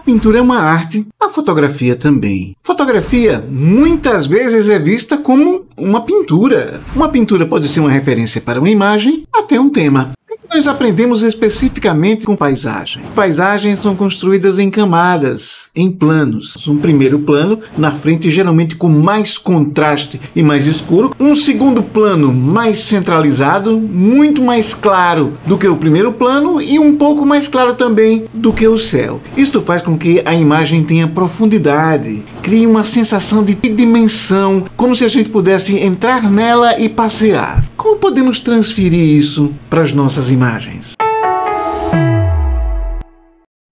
pintura é uma arte, a fotografia também. Fotografia muitas vezes é vista como uma pintura. Uma pintura pode ser uma referência para uma imagem, até um tema. Nós aprendemos especificamente com paisagem. Paisagens são construídas em camadas, em planos. Um primeiro plano, na frente geralmente com mais contraste e mais escuro. Um segundo plano mais centralizado, muito mais claro do que o primeiro plano e um pouco mais claro também do que o céu. Isto faz com que a imagem tenha profundidade, crie uma sensação de dimensão, como se a gente pudesse entrar nela e passear. Como podemos transferir isso para as nossas imagens?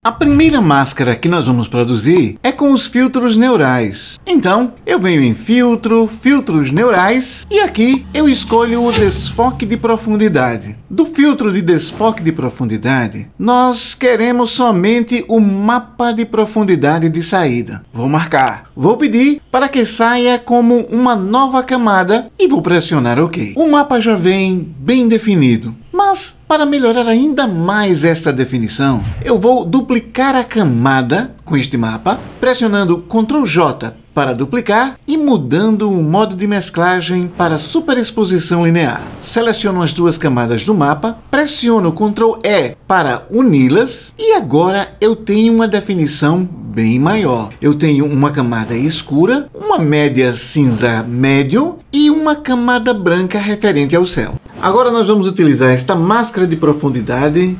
A primeira máscara que nós vamos produzir é com os filtros neurais. Então, eu venho em Filtro, Filtros Neurais, e aqui eu escolho o Desfoque de Profundidade. Do filtro de desfoque de profundidade, nós queremos somente o mapa de profundidade de saída. Vou marcar. Vou pedir para que saia como uma nova camada e vou pressionar OK. O mapa já vem bem definido. Mas, para melhorar ainda mais esta definição, eu vou duplicar a camada com este mapa, pressionando Ctrl J para duplicar e mudando o modo de mesclagem para superexposição linear. Seleciono as duas camadas do mapa, pressiono Ctrl E para uni-las e agora eu tenho uma definição bem maior. Eu tenho uma camada escura, uma média cinza médio e uma camada branca referente ao céu. Agora nós vamos utilizar esta máscara de profundidade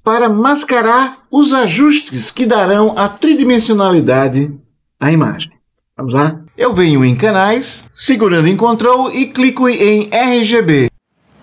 para mascarar os ajustes que darão a tridimensionalidade à imagem. Vamos lá? Eu venho em Canais, segurando em Ctrl e clico em RGB.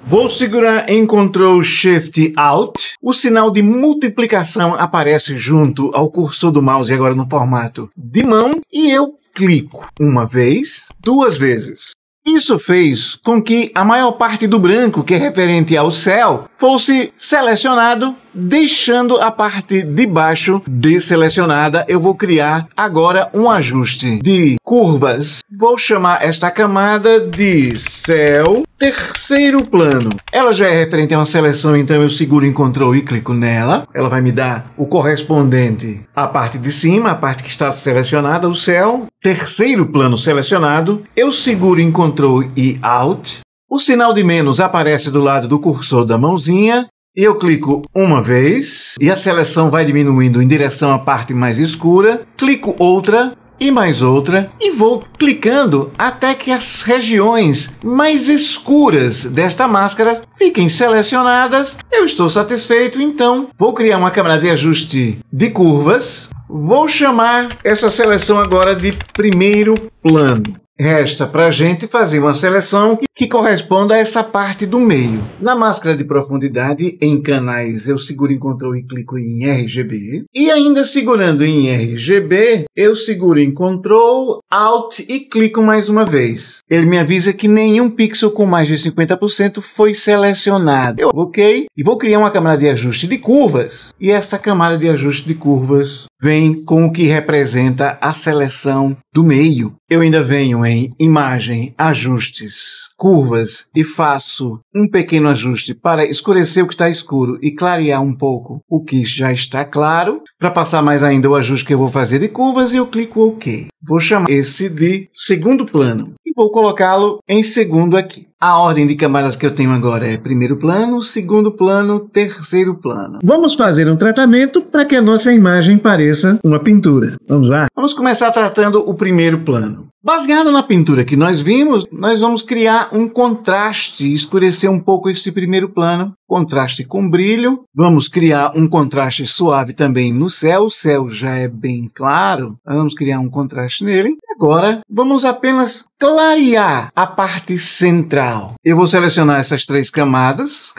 Vou segurar em Ctrl Shift Alt. O sinal de multiplicação aparece junto ao cursor do mouse, agora no formato de mão, e eu clico uma vez, duas vezes. Isso fez com que a maior parte do branco, que é referente ao céu, fosse selecionado, deixando a parte de baixo desselecionada. Eu vou criar agora um ajuste de curvas. Vou chamar esta camada de céu terceiro plano. Ela já é referente a uma seleção, então eu seguro em Ctrl e clico nela. Ela vai me dar o correspondente à parte de cima, a parte que está selecionada, o céu. Terceiro plano selecionado. Eu seguro em Ctrl e Alt. O sinal de menos aparece do lado do cursor da mãozinha. Eu clico uma vez e a seleção vai diminuindo em direção à parte mais escura. Clico outra e mais outra e vou clicando até que as regiões mais escuras desta máscara fiquem selecionadas. Eu estou satisfeito, então vou criar uma câmera de ajuste de curvas. Vou chamar essa seleção agora de primeiro plano. Resta para a gente fazer uma seleção que corresponda a essa parte do meio. Na máscara de profundidade, em canais, eu seguro em Ctrl e clico em RGB. E ainda segurando em RGB, eu seguro em Ctrl, Alt e clico mais uma vez. Ele me avisa que nenhum pixel com mais de 50% foi selecionado. Eu OK e vou criar uma camada de ajuste de curvas. E esta camada de ajuste de curvas vem com o que representa a seleção do meio. Eu ainda venho em Imagem, Ajustes, Curvas e faço um pequeno ajuste para escurecer o que está escuro e clarear um pouco o que já está claro. Para passar mais ainda o ajuste que eu vou fazer de curvas, eu clico OK. Vou chamar esse de segundo plano e vou colocá-lo em segundo aqui. A ordem de camadas que eu tenho agora é primeiro plano, segundo plano, terceiro plano. Vamos fazer um tratamento para que a nossa imagem pareça uma pintura. Vamos lá? Vamos começar tratando o primeiro plano. Baseado na pintura que nós vimos, nós vamos criar um contraste, escurecer um pouco esse primeiro plano. Contraste com brilho. Vamos criar um contraste suave também no céu. O céu já é bem claro. Nós vamos criar um contraste nele. Agora, vamos apenas clarear a parte central. Eu vou selecionar essas três camadas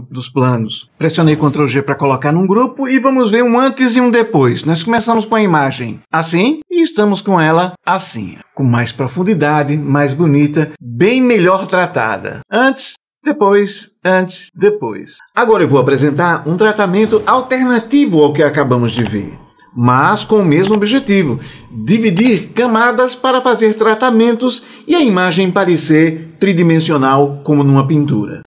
dos planos. Pressionei Ctrl G para colocar num grupo e vamos ver um antes e um depois. Nós começamos com a imagem assim e estamos com ela assim. Com mais profundidade, mais bonita, bem melhor tratada. Antes, depois, antes, depois. Agora eu vou apresentar um tratamento alternativo ao que acabamos de ver, mas com o mesmo objetivo: dividir camadas para fazer tratamentos e a imagem parecer tridimensional como numa pintura.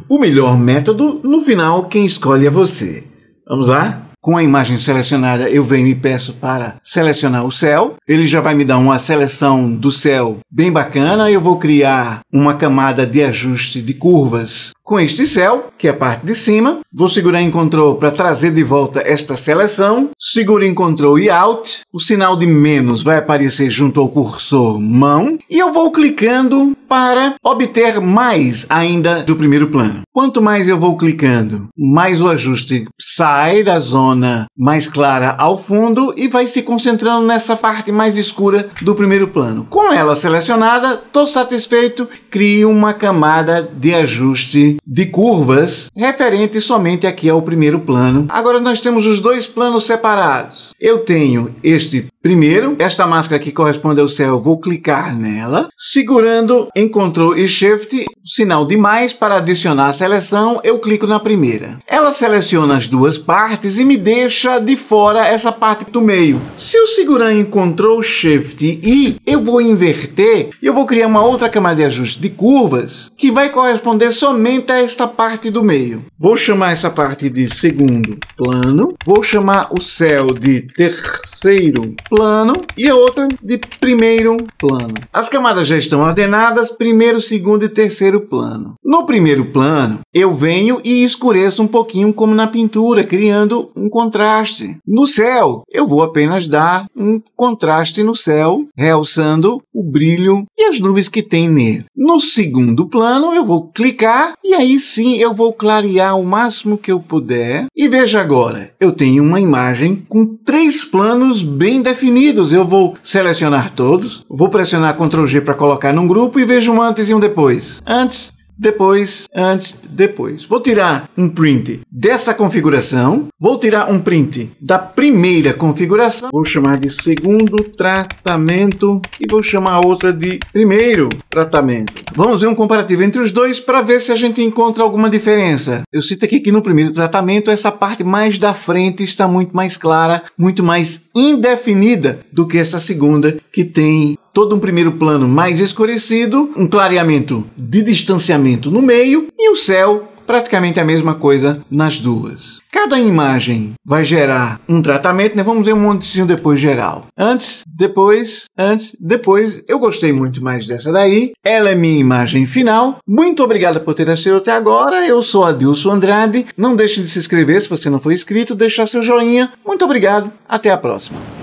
O melhor método, no final, quem escolhe é você. Vamos lá? com a imagem selecionada, eu venho e peço para selecionar o céu. Ele já vai me dar uma seleção do céu bem bacana. Eu vou criar uma camada de ajuste de curvas com este céu, que é a parte de cima. Vou segurar em Ctrl para trazer de volta esta seleção. Seguro em Ctrl e Alt. O sinal de menos vai aparecer junto ao cursor mão. E eu vou clicando para obter mais ainda do primeiro plano. Quanto mais eu vou clicando, mais o ajuste sai da zona mais clara ao fundo e vai se concentrando nessa parte mais escura do primeiro plano. Com ela selecionada, estou satisfeito. Crio uma camada de ajuste de curvas referente somente aqui ao primeiro plano. Agora nós temos os dois planos separados. Eu tenho este primeiro, esta máscara que corresponde ao céu, eu vou clicar nela, segurando em Ctrl e Shift, sinal de mais para adicionar a seleção, eu clico na primeira. Ela seleciona as duas partes e me deixa de fora essa parte do meio. Se eu segurar em Ctrl Shift I, eu vou inverter e eu vou criar uma outra camada de ajuste de curvas que vai corresponder somente a esta parte do meio. Vou chamar essa parte de segundo plano, vou chamar o céu de terceiro plano e a outra de primeiro plano. As camadas já estão ordenadas, primeiro, segundo e terceiro plano. No primeiro plano, eu venho e escureço um pouquinho como na pintura, criando um contraste. No céu, eu vou apenas dar um contraste no céu, realçando o brilho e as nuvens que tem nele. No segundo plano, eu vou clicar e aí sim eu vou clarear o máximo que eu puder. E veja agora, eu tenho uma imagem com 3 planos bem definidos. Eu vou selecionar todos, vou pressionar Ctrl G para colocar num grupo e vejo um antes e um depois. Antes, depois, antes, depois. Vou tirar um print dessa configuração, vou tirar um print da primeira configuração, vou chamar de segundo tratamento e vou chamar a outra de primeiro tratamento. Vamos ver um comparativo entre os dois para ver se a gente encontra alguma diferença. Eu cito aqui que no primeiro tratamento essa parte mais da frente está muito mais clara, muito mais indefinida do que essa segunda, que tem todo um primeiro plano mais escurecido, um clareamento de distanciamento no meio e o céu praticamente a mesma coisa nas duas. Cada imagem vai gerar um tratamento, né? Vamos ver um montezinho depois geral. Antes, depois, antes, depois. Eu gostei muito mais dessa daí. Ela é minha imagem final. Muito obrigado por ter assistido até agora. Eu sou Adilson Andrade. Não deixe de se inscrever se você não for inscrito, deixar seu joinha. Muito obrigado. Até a próxima.